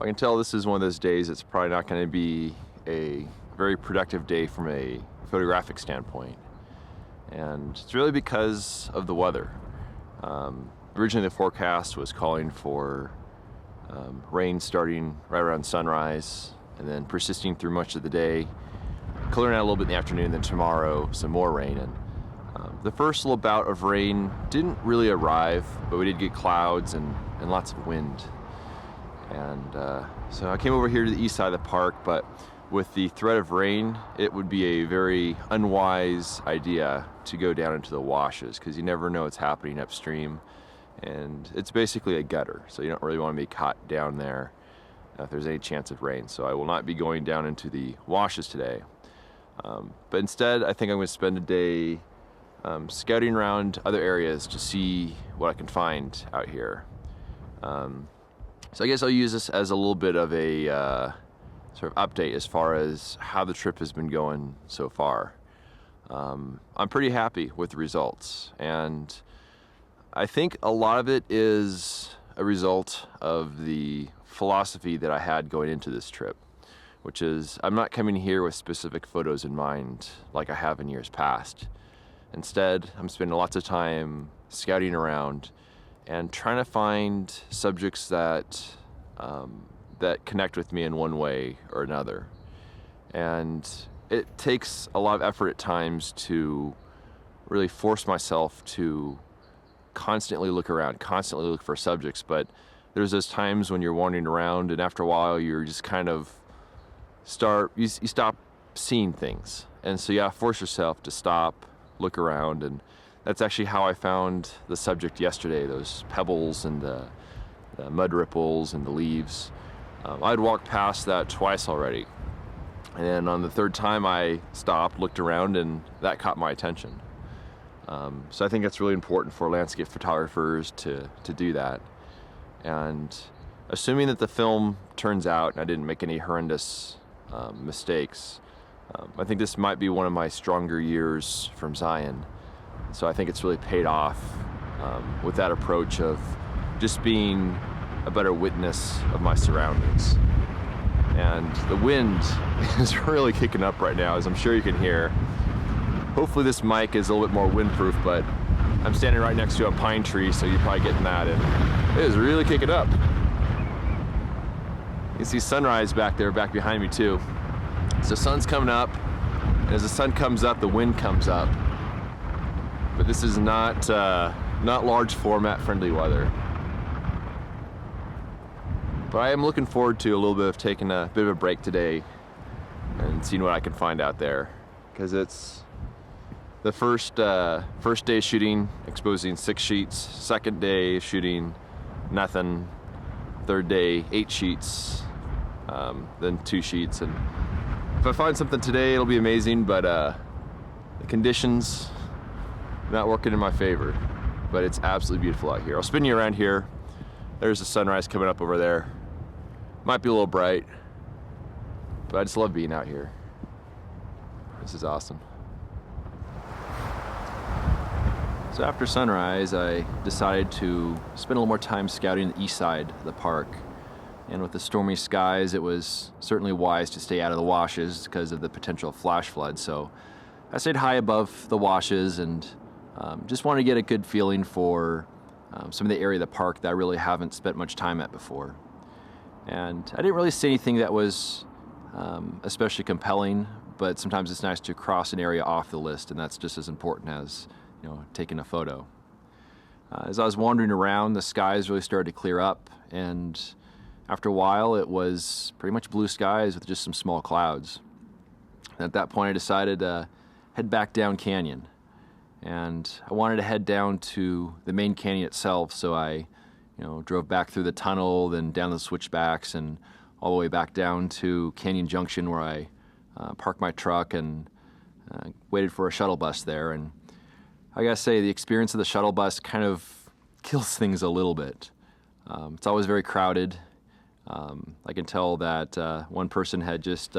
I can tell this is one of those days that's probably not going to be a very productive day from a photographic standpoint. And it's really because of the weather. Originally the forecast was calling for rain starting right around sunrise and then persisting through much of the day, clearing out a little bit in the afternoon, then tomorrow some more rain. And the first little bout of rain didn't really arrive, but we did get clouds and lots of wind. And so I came over here to the east side of the park, but with the threat of rain, it would be a very unwise idea to go down into the washes because you never know what's happening upstream. And it's basically a gutter, so you don't really want to be caught down there if there's any chance of rain. So I will not be going down into the washes today. But instead, I think I'm going to spend a day scouting around other areas to see what I can find out here. So I guess I'll use this as a little bit of a sort of update as far as how the trip has been going so far. I'm pretty happy with the results, and I think a lot of it is a result of the philosophy that I had going into this trip, which is I'm not coming here with specific photos in mind like I have in years past. Instead, I'm spending lots of time scouting around and trying to find subjects that that connect with me in one way or another. And it takes a lot of effort at times to really force myself to constantly look around, constantly look for subjects, but there's those times when you're wandering around and after a while you're just kind of you stop seeing things. And so you force yourself to stop, look around, and that's actually how I found the subject yesterday, those pebbles and the mud ripples and the leaves. I'd walked past that twice already. And then on the third time I stopped, looked around, and that caught my attention. So I think it's really important for landscape photographers to do that. And assuming that the film turns out and I didn't make any horrendous mistakes, I think this might be one of my stronger years from Zion. So I think it's really paid off with that approach of just being a better witness of my surroundings. And the wind is really kicking up right now, as I'm sure you can hear. Hopefully this mic is a little bit more windproof, but I'm standing right next to a pine tree, so you're probably getting that, and it is really kicking up. You can see sunrise back there, back behind me too. So the sun's coming up, and as the sun comes up, the wind comes up. But this is not large format friendly weather. But I am looking forward to a little bit of taking a bit of a break today and seeing what I can find out there, because it's the first day shooting, exposing 6 sheets. Second day shooting, nothing. Third day, 8 sheets, then 2 sheets. And if I find something today, it'll be amazing. But the conditions not working in my favor. But it's absolutely beautiful out here. I'll spin you around here. There's the sunrise coming up over there. Might be a little bright, but I just love being out here. This is awesome. So after sunrise, I decided to spend a little more time scouting the east side of the park. And with the stormy skies, it was certainly wise to stay out of the washes because of the potential flash flood. So I stayed high above the washes and just wanted to get a good feeling for some of the area of the park that I really haven't spent much time at before. And I didn't really see anything that was especially compelling, but sometimes it's nice to cross an area off the list, and that's just as important as taking a photo. As I was wandering around, the skies really started to clear up, and after a while it was pretty much blue skies with just some small clouds. And at that point I decided to head back down canyon. And I wanted to head down to the main canyon itself, so I drove back through the tunnel, then down the switchbacks, and all the way back down to Canyon Junction, where I parked my truck and waited for a shuttle bus there. And I gotta say, the experience of the shuttle bus kind of kills things a little bit. It's always very crowded. I can tell that one person had just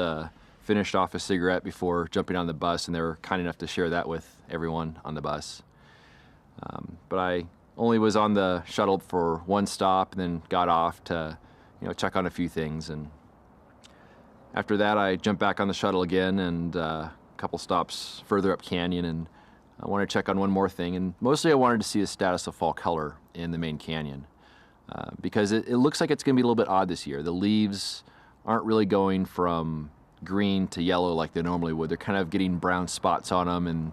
finished off a cigarette before jumping on the bus, and they were kind enough to share that with everyone on the bus. But I only was on the shuttle for one stop and then got off to check on a few things. And after that, I jumped back on the shuttle again, and a couple stops further up canyon, and I wanted to check on one more thing. And mostly I wanted to see the status of fall color in the main canyon, because it looks like it's going to be a little bit odd this year. The leaves aren't really going from green to yellow like they normally would. They're kind of getting brown spots on them, and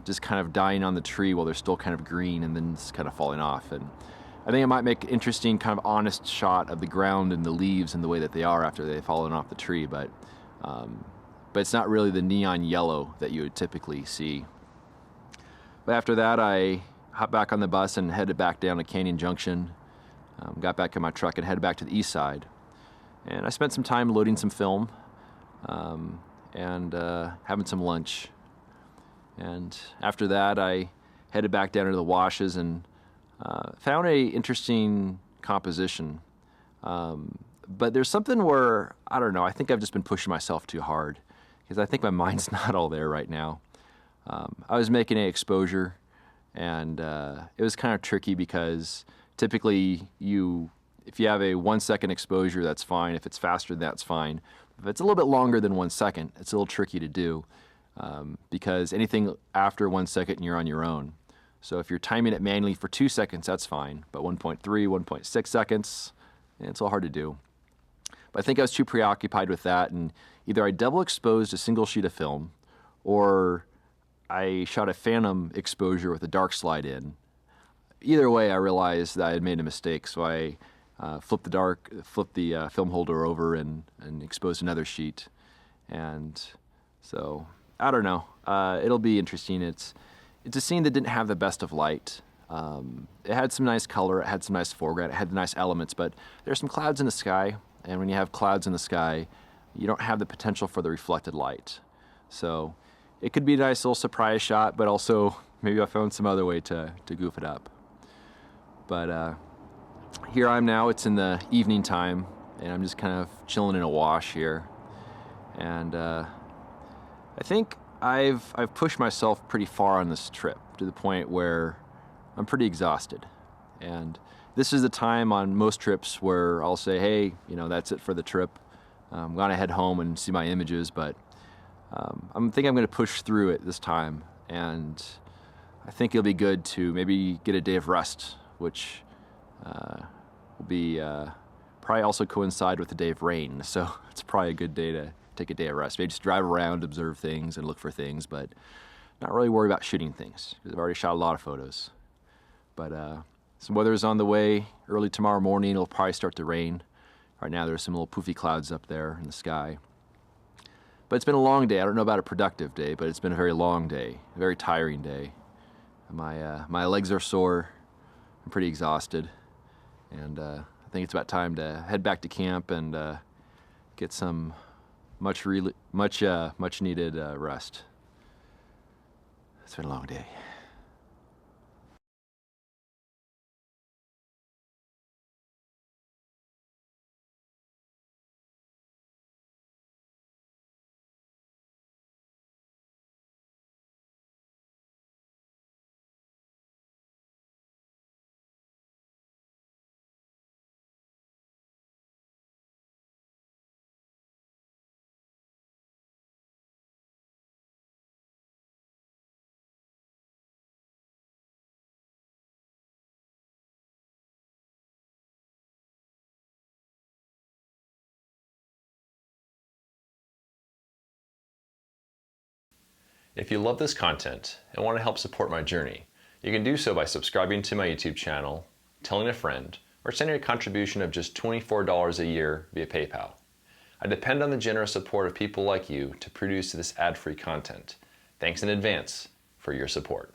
just kind of dying on the tree while they're still kind of green, and then it's kind of falling off. And I think it might make an interesting, kind of honest shot of the ground and the leaves and the way that they are after they've fallen off the tree, but it's not really the neon yellow that you would typically see. But after that, I hopped back on the bus and headed back down to Canyon Junction, got back in my truck and headed back to the east side. And I spent some time loading some film, and having some lunch. And after that, I headed back down to the washes and found a interesting composition. But there's something where, I don't know, I think I've just been pushing myself too hard, because I think my mind's not all there right now. I was making an exposure, and it was kind of tricky because typically if you have a 1 second exposure, that's fine. If it's faster, that's fine. If it's a little bit longer than 1 second, it's a little tricky to do, because anything after 1 second, you're on your own. So if you're timing it manually for 2 seconds, that's fine. But 1.3, 1.6 seconds, it's a little hard to do. But I think I was too preoccupied with that, and either I double exposed a single sheet of film, or I shot a phantom exposure with a dark slide in. Either way, I realized that I had made a mistake, so I flipped the film holder over and exposed another sheet. And so, I don't know. It'll be interesting. It's a scene that didn't have the best of light. It had some nice color, it had some nice foreground, it had nice elements, but there's some clouds in the sky, and when you have clouds in the sky, you don't have the potential for the reflected light. So it could be a nice little surprise shot, but also maybe I found some other way to goof it up. But here I am now. It's in the evening time, and I'm just kind of chilling in a wash here. And I think I've pushed myself pretty far on this trip, to the point where I'm pretty exhausted. And this is the time on most trips where I'll say, hey, that's it for the trip. I'm gonna head home and see my images, but I think I'm gonna push through it this time. And I think it'll be good to maybe get a day of rest, which will be probably also coincide with the day of rain. So it's probably a good day to take a day of rest. Maybe just drive around, observe things, and look for things, but not really worry about shooting things, because I've already shot a lot of photos. But some weather is on the way. Early tomorrow morning, it'll probably start to rain. Right now, there's some little poofy clouds up there in the sky. But it's been a long day. I don't know about a productive day, but it's been a very long day, a very tiring day. My legs are sore. I'm pretty exhausted, and I think it's about time to head back to camp and get some much needed rest. It's been a long day. If you love this content and want to help support my journey, you can do so by subscribing to my YouTube channel, telling a friend, or sending a contribution of just $24 a year via PayPal. I depend on the generous support of people like you to produce this ad-free content. Thanks in advance for your support.